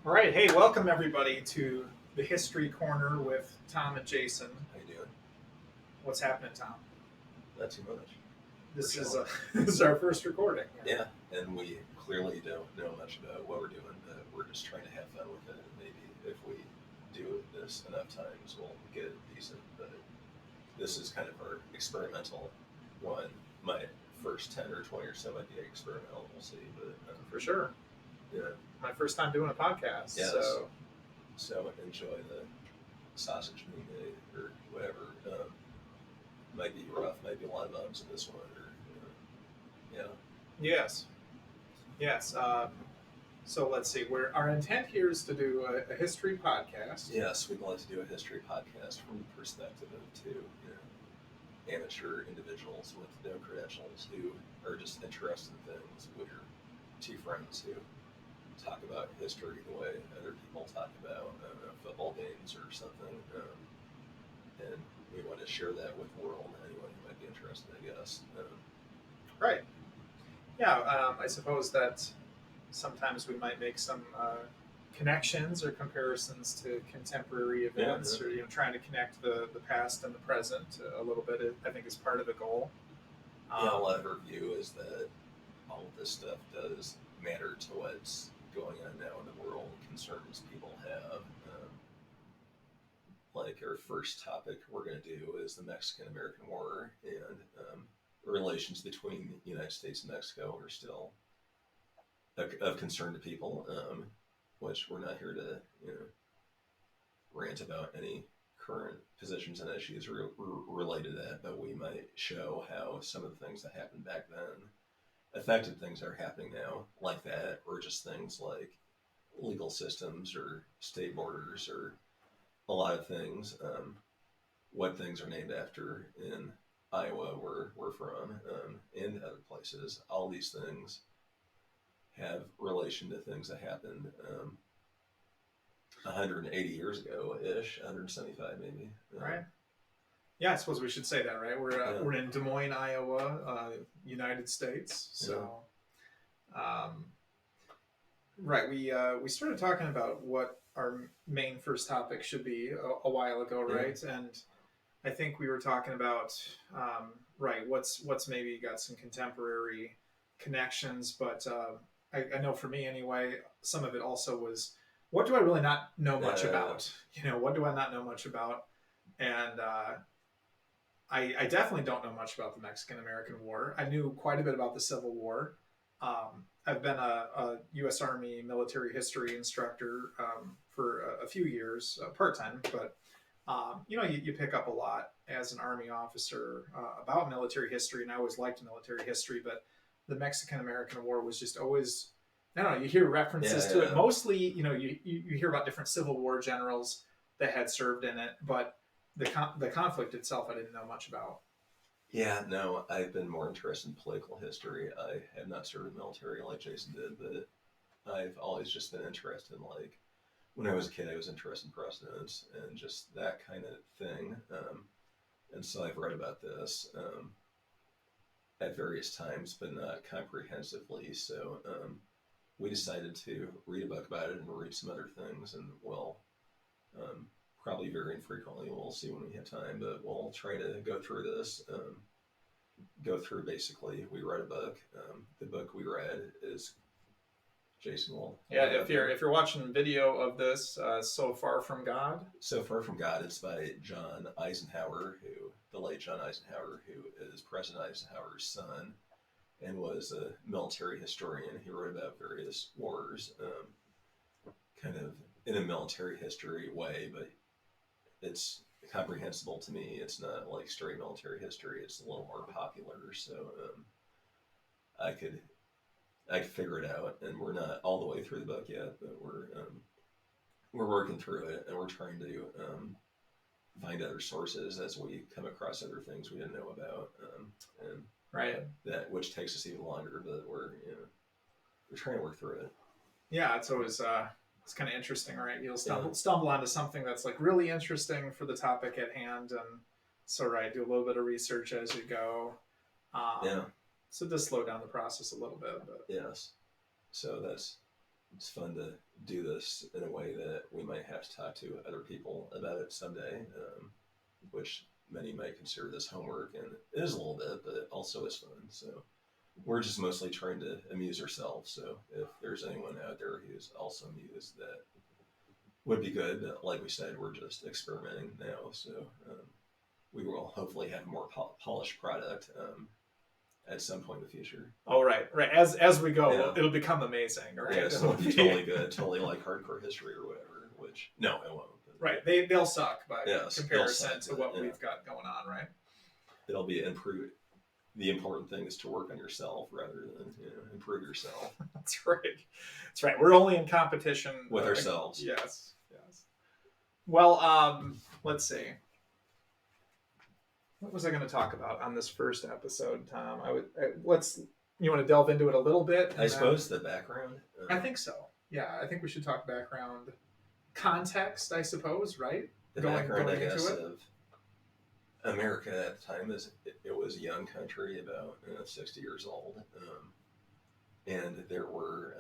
All right, hey, welcome everybody to the History Corner with Tom and Jason. How you doing? What's happening, Tom? Not too much. This We're is chilling. this is our first recording. Yeah, and we clearly don't know much about what we're doing, but we're just trying to have fun with it. And maybe if we do this enough times, we'll get it decent. But this is kind of our experimental one. My first 10 or 20 or so might be experimental. We'll see. But For sure. yeah, My first time doing a podcast. Yes. So enjoy the sausage meat or whatever. Might be rough, might be a lot of bumps in this one, or yeah. yes. So let's see. Our intent here is to do a history podcast. Yes, we'd like to do a history podcast from the perspective of two amateur individuals with no credentials who are just interested in things. We're two friends who talk about history the way other people talk about football games or something. And we want to share that with the world, anyone who might be interested, I guess. Right. Yeah, I suppose that sometimes we might make some connections or comparisons to contemporary events, Yeah. or trying to connect the past and the present a little bit. I think is part of the goal. A lot of our view is that all of this stuff does matter to what's going on now in the world, concerns people have. Like our first topic we're going to do is the Mexican-American War, and relations between the United States and Mexico are still of concern to people, which we're not here to rant about any current positions and issues related to that, but we might show how some of the things that happened back then affected things that are happening now, like that, or just things like legal systems or state borders or a lot of things. What things are named after in Iowa, where we're from, and other places. All these things have relation to things that happened 180 years ago-ish, 175 maybe. Right. Yeah, I suppose we should say that, right? We're in Des Moines, Iowa, United States. So, right, we started talking about what our main first topic should be a while ago, right? Yeah. And I think we were talking about right, what's maybe got some contemporary connections, but I know for me anyway, some of it also was, what do I really not know much about? What do I not know much about? And I definitely don't know much about the Mexican-American War. I knew quite a bit about the Civil War. I've been a U.S. Army military history instructor for a few years, part-time, but you pick up a lot as an Army officer about military history, and I always liked military history, but the Mexican-American War was just always, I don't know, you hear references to it. Mostly, you hear about different Civil War generals that had served in it, but the conflict itself I didn't know much about. Yeah, no, I've been more interested in political history. I have not served in the military like Jason did, but I've always just been interested in, like, when I was a kid, I was interested in presidents and just that kind of thing. And so I've read about this at various times, but not comprehensively. So we decided to read a book about it and read some other things, and we'll probably very infrequently, we'll see when we have time, but we'll try to go through this. Basically, we read a book. The book we read is Jason will. Yeah, if you're watching video of this, So Far From God. So Far From God, it's by John Eisenhower, the late John Eisenhower, who is President Eisenhower's son and was a military historian. He wrote about various wars, kind of in a military history way, but it's comprehensible to me. It's not like straight military history. It's a little more popular, so I could figure it out. And we're not all the way through the book yet, but we're working through it, and we're trying to find other sources as we come across other things we didn't know about, and right, that which takes us even longer. But we're trying to work through it. Yeah, it's always it's kind of interesting, right? You'll stumble onto something that's like really interesting for the topic at hand, and so do a little bit of research as you go. So just slow down the process a little bit. But. Yes. So it's fun to do this in a way that we might have to talk to other people about it someday, which many might consider this homework, and it is a little bit, but it also is fun. So we're just mostly trying to amuse ourselves. So if there's anyone out there who's also amused, that would be good. Like we said, we're just experimenting now, so we will hopefully have a more polished product at some point in the future. Oh, right. As we go, Yeah. it'll become amazing, right? Yeah, so it'll be totally good, totally like hardcore history or whatever. Which no, it won't. Right. They'll suck by Yes, they'll comparison suck, to what yeah. we've got going on, right? It'll be improved. The important thing is to work on yourself rather than improve yourself That's right. That's right. We're only in competition with ourselves. Yes. Well, let's see. What was I going to talk about on this first episode, Tom? You want to delve into it a little bit? I suppose the background. I think so. Yeah, I think we should talk background context, I suppose, right? The background, I guess, of America at the time is it was a young country, about 60 years old, and there were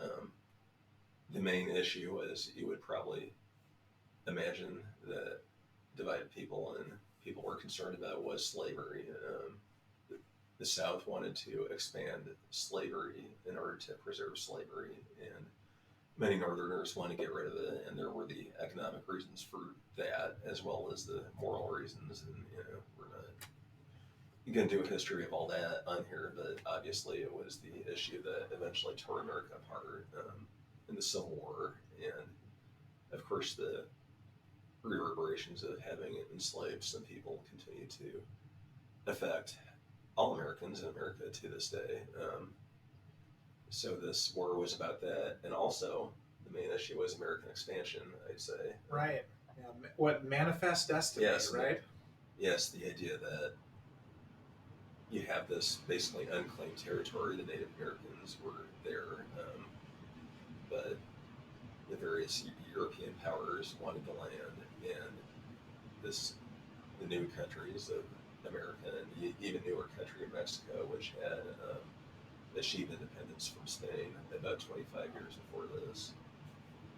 the main issue was you would probably imagine that divided people and people were concerned about was slavery. The South wanted to expand slavery in order to preserve slavery, and many Northerners wanted to get rid of it, and there were the economic reasons for that, as well as the moral reasons. And we're not going to do a history of all that on here, but obviously it was the issue that eventually tore America apart in the Civil War, and of course the reverberations of having enslaved some people continue to affect all Americans in America to this day. So this war was about that, and also the main issue was American expansion, I'd say. Right. Yeah. What manifest destiny, Yes, right? Yes, the idea that you have this basically unclaimed territory. The Native Americans were there, but the various European powers wanted the land, and the new countries of America, and even newer country of Mexico, which had achieved independence from Spain about 25 years before this,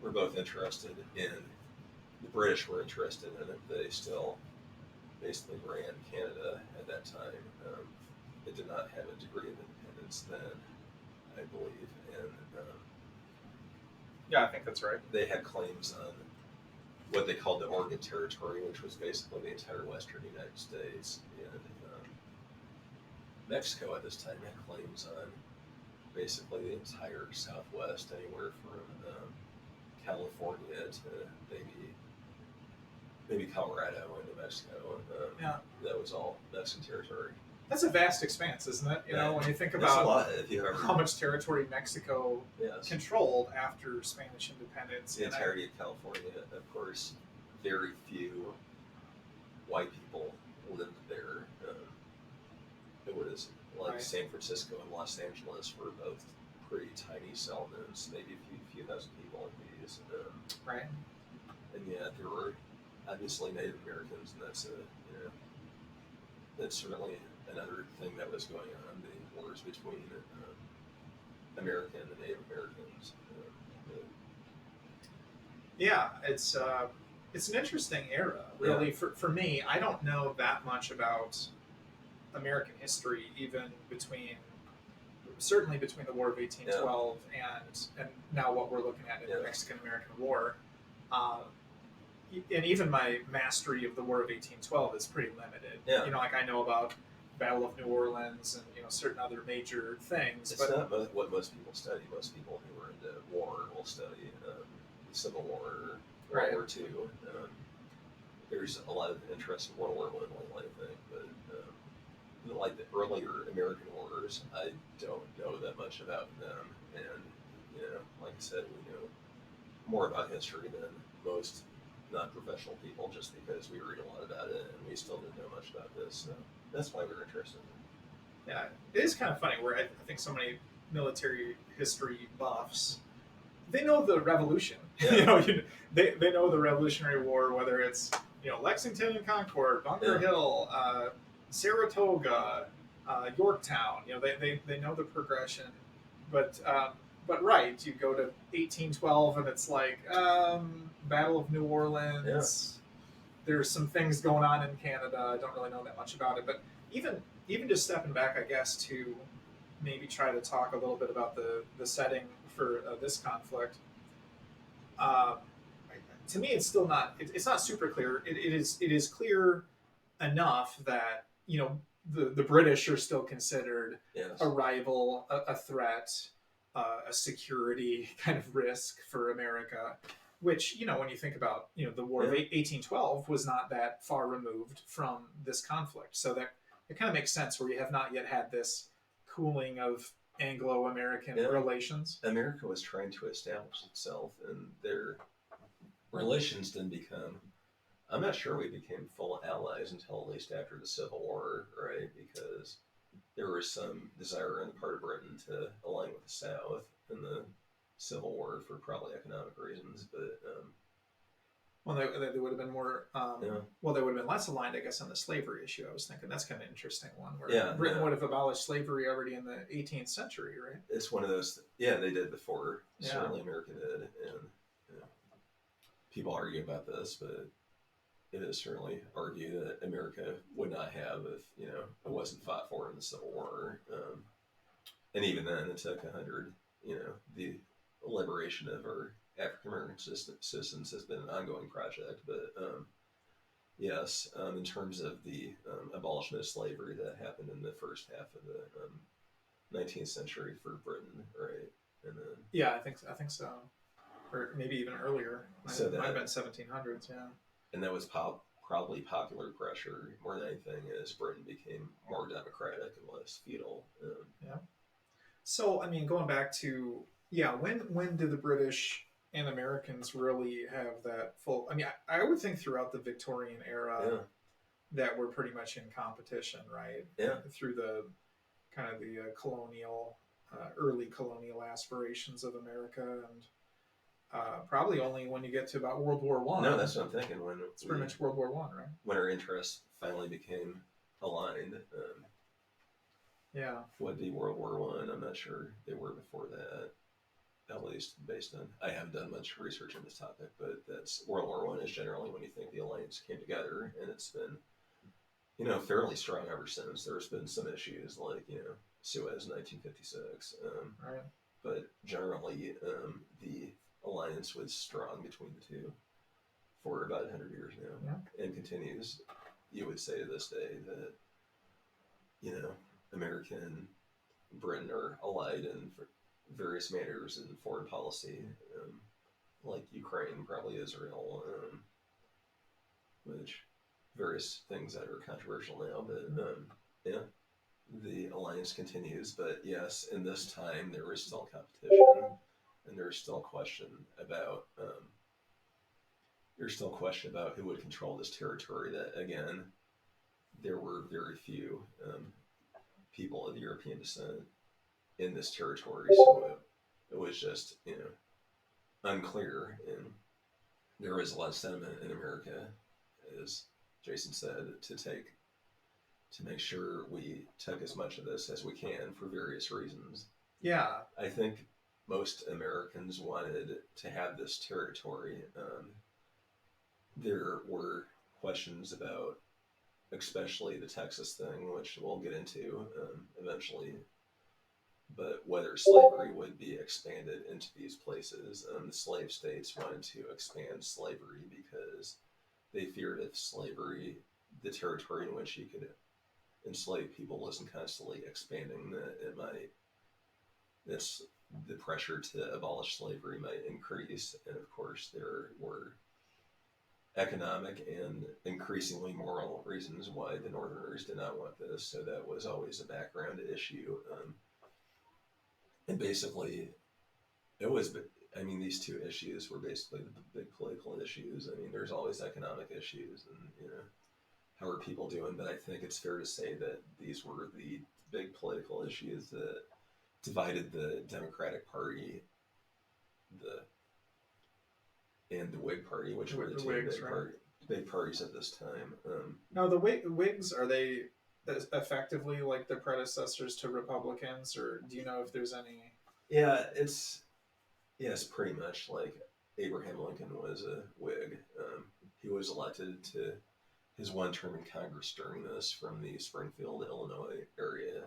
were both interested in. The British were interested in it. They still basically ran Canada at that time. It did not have a degree of independence then, I believe, and Yeah, I think that's right. they had claims on what they called the Oregon Territory, which was basically the entire western United States, and Mexico at this time had claims on basically the entire Southwest, anywhere from California to maybe Colorado into Mexico. Yeah. That was all Mexican territory. That's a vast expanse, isn't it? When you think That's a about lot. If you ever, how much territory Mexico yes, controlled after Spanish independence. the entirety of California, of course, very few white people lived there. It was like Right. San Francisco and Los Angeles were both pretty tiny settlements, maybe a few thousand people in these. Right. And yet there were obviously Native Americans, and that's certainly another thing that was going on, the wars between America and the Native Americans. Yeah, it's an interesting era, really. Yeah. For me, I don't know that much about American history, even certainly between the War of 1812 and now what we're looking at in the Mexican-American War. And even my mastery of the War of 1812 is pretty limited. Yeah. Like I know about Battle of New Orleans and certain other major things. It's not what most people study. Most people who are into war will study the Civil War, World War II. There's a lot of interest in World War I think, but like the earlier American wars, I don't know that much about them. And like I said, we know more about history than most non-professional people, just because we read a lot about it, and we still didn't know much about this. So that's why we're interested. Yeah, it is kind of funny where I think so many military history buffs, they know the Revolution. Yeah. They know the Revolutionary War, whether it's Lexington and Concord, Bunker Hill, Saratoga, Yorktown. They know the progression, but but right, you go to 1812 and it's like Battle of New Orleans. There's some things going on in Canada. I don't really know that much about it, but even just stepping back, I guess, to maybe try to talk a little bit about the setting for this conflict. Uh, to me, it's still not. It's not super clear. It is clear enough that the British are still considered Yes. a rival, a threat, a security kind of risk for America. Which when you think about the War of Yeah. 1812 was not that far removed from this conflict, so that it kind of makes sense where you have not yet had this cooling of Anglo-American Yeah. relations. America was trying to establish itself, and their relations didn't become. I'm not sure we became full allies until at least after the Civil War, right? Because there was some desire on the part of Britain to align with the South in the Civil War for probably economic reasons, but Well, they would have been more. yeah, Well, they would have been less aligned, I guess, on the slavery issue. I was thinking that's kind of an interesting one, where yeah, Britain yeah. would have abolished slavery already in the 18th century, right? It's one of those. Yeah, they did before. Yeah. Certainly, America did, and people argue about this, but it is certainly argued that America would not have if it wasn't fought for in the Civil War. And even then, it took 100. The liberation of our African American citizens has been an ongoing project. But yes, in terms of the abolishment of slavery that happened in the first half of the 19th century for Britain, right? And then Yeah, I think so, or maybe even earlier. So Might have that been 1700s. Yeah. and that was probably popular pressure more than anything as Britain became more democratic and less feudal. Yeah. So, I mean, going back to when did the British and Americans really have that full? I mean, I would think throughout the Victorian era Yeah, that we're pretty much in competition, right? yeah, Through the kind of the colonial, early colonial aspirations of America, and probably only when you get to about World War One. no, that's what I'm thinking. When It's pretty much World War One, right? when our interests finally became aligned, Yeah. would be World War One. I'm not sure they were before that. At least based on I haven't done much research on this topic, but that's World War One is generally when you think the alliance came together, and it's been fairly strong ever since. There's been some issues like Suez in 1956, Right. but generally the alliance was strong between the two for about 100 years now, and continues. You would say to this day that America and Britain are allied in various matters in foreign policy, like Ukraine, probably Israel, which various things that are controversial now. But yeah, the alliance continues. But yes, in this time there is still competition, and there's still question about who would control this territory. That again, there were very few people of European descent in this territory, so it was just unclear, and there was a lot of sentiment in America, as Jason said, to make sure we took as much of this as we can for various reasons. Yeah. I think most Americans wanted to have this territory. There were questions about, especially the Texas thing, which we'll get into eventually, but whether slavery would be expanded into these places. The slave states wanted to expand slavery because they feared if slavery, the territory in which you could enslave people, wasn't constantly expanding, that the pressure to abolish slavery might increase. And of course, there were economic and increasingly moral reasons why the Northerners did not want this. So that was always a background issue. And basically, these two issues were basically the big political issues. I mean, there's always economic issues and, how are people doing? But I think it's fair to say that these were the big political issues that divided the Democratic Party and the Whig Party, which were the two Whigs, big parties at this time. Now, the Whigs, are they effectively like the predecessors to Republicans, or do you know if there's any Yeah, it's pretty much like Abraham Lincoln was a Whig. He was elected to his one term in Congress during this from the Springfield, Illinois area,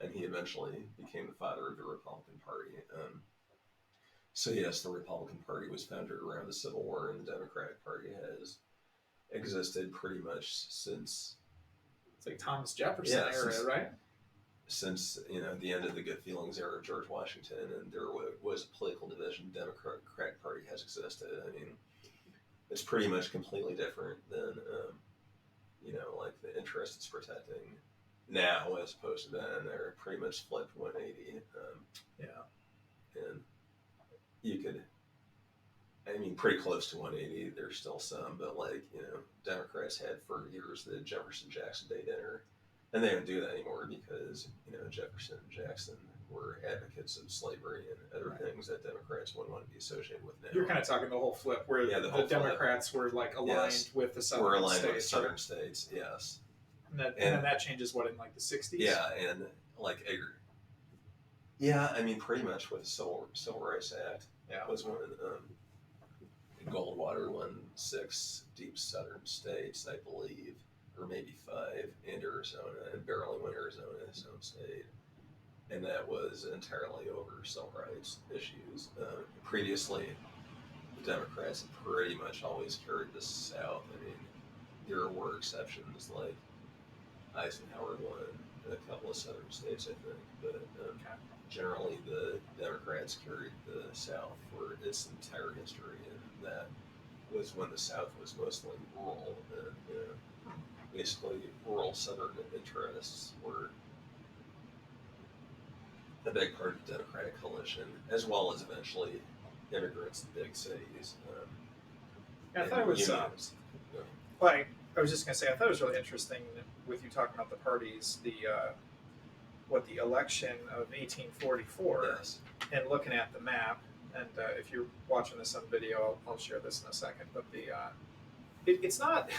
and he eventually became the father of the Republican Party. So yes, the Republican Party was founded around the Civil War, and the Democratic Party has existed pretty much since It's like Thomas Jefferson yeah era, right? since the end of the Good Feelings era of George Washington, and there was a political division. The Democratic Party has existed. I mean, it's pretty much completely different than like the interest it's protecting now as opposed to then. They're pretty much flipped 180. Yeah. And you could, I mean, pretty close to 180. There's still some, but like Democrats had for years the Jefferson Jackson Day dinner, and they don't do that anymore because Jefferson and Jackson were advocates of slavery and other things that Democrats wouldn't want to be associated with now. You're kind of talking the whole flip, where Yeah, the the whole flip. Democrats were like aligned Yes. with the We're southern aligned with the states, southern right? states, yes. And then that changes what in like the 60s. Yeah, and like yeah, I mean, pretty much with the Civil Rights Act. Yeah. Was when Goldwater won 6 deep southern states, I believe, or maybe 5, and Arizona, and barely won Arizona, his own state. And that was entirely over civil rights issues. Previously, the Democrats had pretty much always carried the South. I mean, there were exceptions, like Eisenhower won a couple of southern states, I think, but generally the Democrats carried the South for its entire history, and that was when the South was mostly rural, and basically rural southern interests were a big part of the Democratic coalition, as well as eventually immigrants in big cities. Yeah, I thought it was. Like, I was just gonna say, I thought it was really interesting with you talking about the parties, the election of 1844, Yes. and looking at the map. And if you're watching this on video, I'll share this in a second. But it's not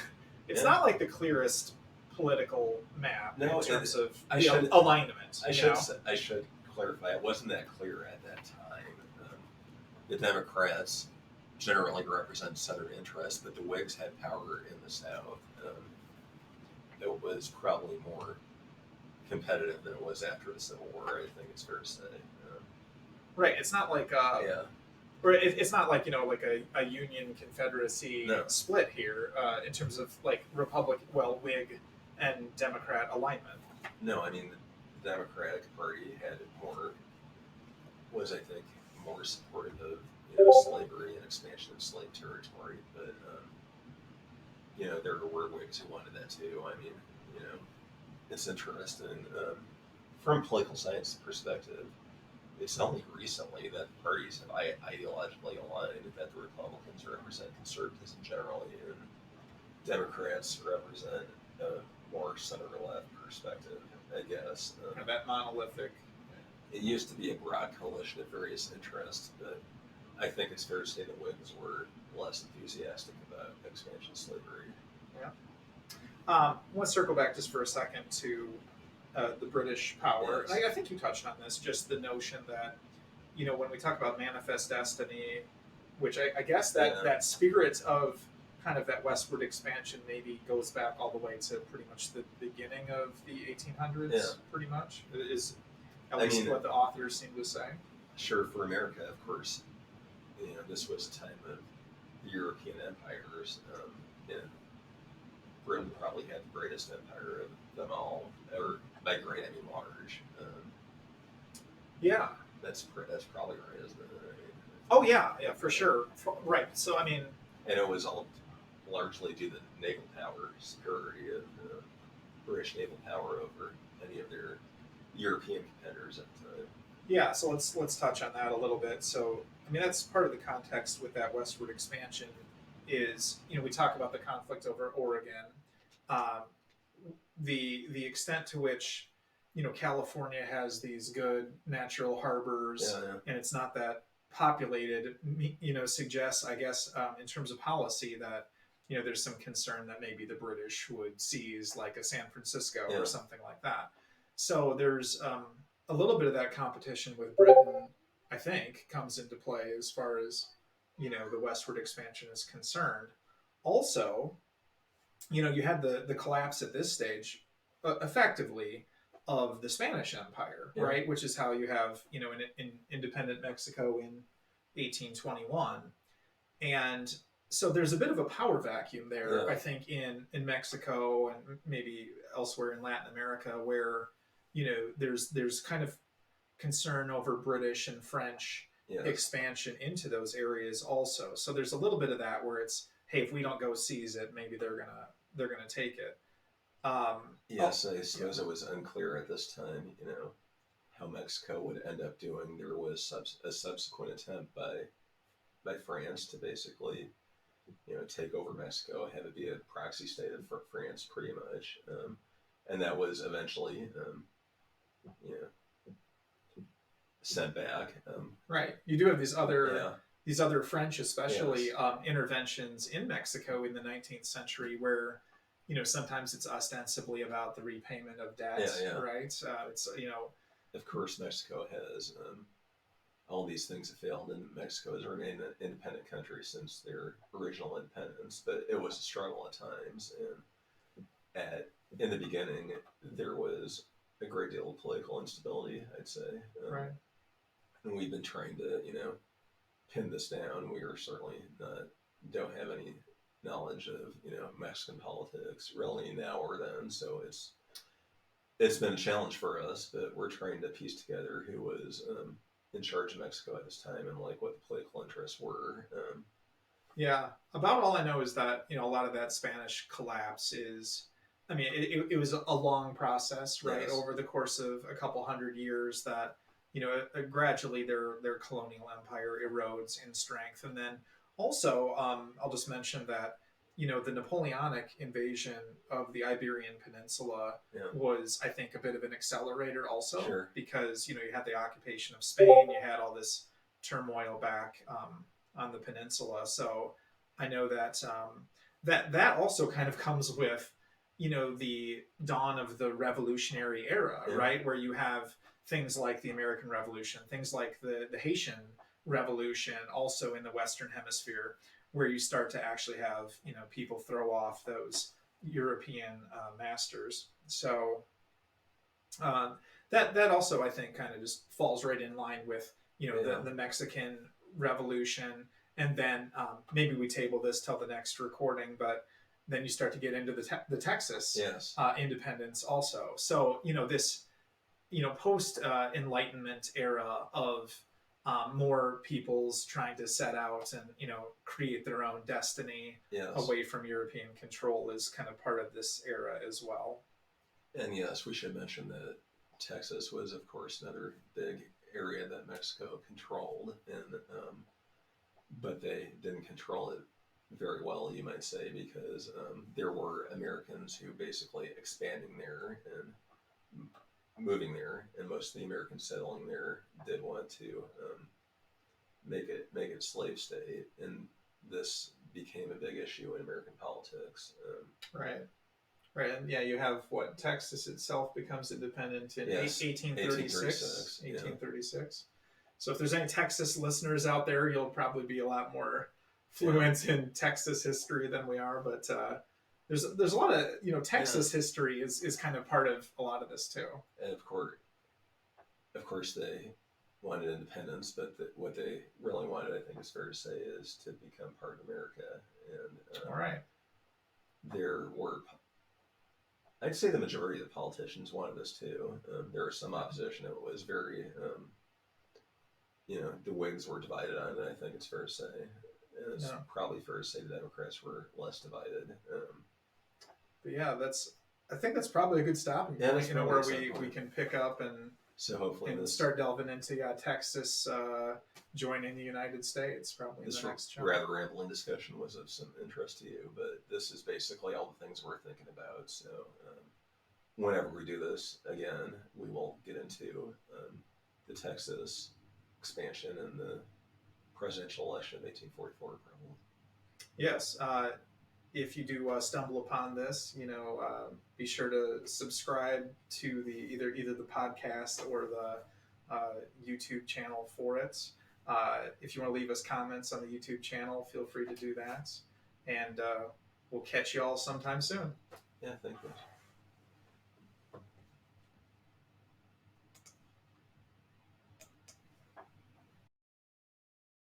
it's Yeah. not like the clearest political map No, in terms of I the should- alignment. I should clarify. It wasn't that clear at that time. The Democrats generally represent Southern interests, but the Whigs had power in the South. It was probably more competitive than it was after the Civil War. I think it's fair to say. Right. It's not like Yeah. or it's not like like a Union Confederacy No. split here in terms of like Whig and Democrat alignment. No, I mean the Democratic Party had was I think more supportive of slavery and expansion of slave territory, but there were Whigs who wanted that too. I mean, it's interesting from a political science perspective. It's only recently that parties have ideologically aligned, that the Republicans represent conservatism generally, and Democrats represent a more center-left perspective, I guess. Kind of that monolithic. It used to be a broad coalition of various interests, but I think it's fair to say that Whigs were less enthusiastic about expansion of slavery. Yeah. I want to circle back just for a second to the British power. Yes. I think you touched on this, just the notion that, when we talk about manifest destiny, which I guess that spirit of kind of that westward expansion maybe goes back all the way to pretty much the beginning of the 1800s, Yeah. pretty much, is at least what the authors seem to say. Sure, for America, of course, this was a time of the European empires, and Britain probably had the greatest empire of them all, or by great I mean large. Yeah. That's probably right, isn't it? I mean, Oh yeah, for sure. Right. So I mean, and it was all largely due to the naval power superiority of British naval power over any of their European competitors at the time. yeah. So let's touch on that a little bit. So I mean, that's part of the context with that westward expansion. Is we talk about the conflict over Oregon, the extent to which California has these good natural harbors, Yeah. and it's not that populated. Suggests, I guess, in terms of policy that there's some concern that maybe the British would seize like a San Francisco Yeah. or something like that. So there's a little bit of that competition with Britain, I think, comes into play as far as the westward expansion is concerned. Also, you had the collapse at this stage, effectively, of the Spanish Empire, Yeah. right? Which is how you have in independent Mexico in 1821, and so there's a bit of a power vacuum there, Yeah. I think, in Mexico and maybe elsewhere in Latin America, where there's kind of concern over British and French Yes. expansion into those areas also. So there's a little bit of that where it's, hey, if we don't go seize it, maybe they're gonna take it. Yes, I suppose it was unclear at this time, how Mexico would end up doing. There was a subsequent attempt by France to basically, take over Mexico, have it be a proxy state of France, pretty much, and that was eventually, you know, sent back. Right. You do have these other Yeah, these other French, especially, Yes. interventions in Mexico in the 19th century, where sometimes it's ostensibly about the repayment of debt, Yeah. right? It's Of course, Mexico has all these things have failed, and Mexico has remained an independent country since their original independence. But it was a struggle at times, and in the beginning, there was a great deal of political instability, I'd say. right. And we've been trying to, pin this down. We are certainly don't have any knowledge of, Mexican politics really now or then. So it's been a challenge for us, but we're trying to piece together who was in charge of Mexico at this time and like what the political interests were. Yeah, about all I know is that a lot of that Spanish collapse is, I mean, it was a long process, right? Yes. Over the course of a couple hundred years, that gradually their colonial empire erodes in strength, and then also, I'll just mention that the Napoleonic invasion of the Iberian Peninsula Yeah. was, I think, a bit of an accelerator also, Sure. because you had the occupation of Spain, you had all this turmoil back on the peninsula. So I know that that also kind of comes with the dawn of the revolutionary era, Yeah. right? Where you have things like the American Revolution, things like the Haitian Revolution, also in the Western Hemisphere, where you start to actually have people throw off those European masters. So that also, I think, kind of just falls right in line with Yeah. the Mexican Revolution, and then maybe we table this till the next recording, but then you start to get into the Texas Yes. independence also. So this post Enlightenment era of more peoples trying to set out and create their own destiny Yes. away from European control is kind of part of this era as well. And yes, we should mention that Texas was, of course, another big area that Mexico controlled, and but they didn't control it very well, you might say, because there were Americans who basically expanding there and moving there, and most of the Americans settling there did want to make it a slave state, and this became a big issue in American politics. Right. Right, and yeah, you have what Texas itself becomes independent in Yes, 1836. 1836. So if there's any Texas listeners out there, you'll probably be a lot more fluent in Texas history than we are. But there's a lot of Texas history is kind of part of a lot of this too. And of course, they wanted independence, but what they really wanted, I think it's fair to say, is to become part of America. And All right. there were, I'd say, the majority of the politicians wanted this too. There was some opposition. It was very, the Whigs were divided on it. I think it's fair to say. And it's probably fair to say the Democrats were less divided. But yeah, I think that's probably a good stopping point. Where we can pick up and so hopefully start delving into Texas joining the United States probably in the next chunk. Rather rambling discussion was of some interest to you, but this is basically all the things we're thinking about. So whenever we do this again, we will get into the Texas expansion and the presidential election of 1844 probably. Yes. if you do stumble upon this, be sure to subscribe to the either the podcast or the YouTube channel for it. If you want to leave us comments on the YouTube channel, feel free to do that. And we'll catch you all sometime soon. Yeah, thank you.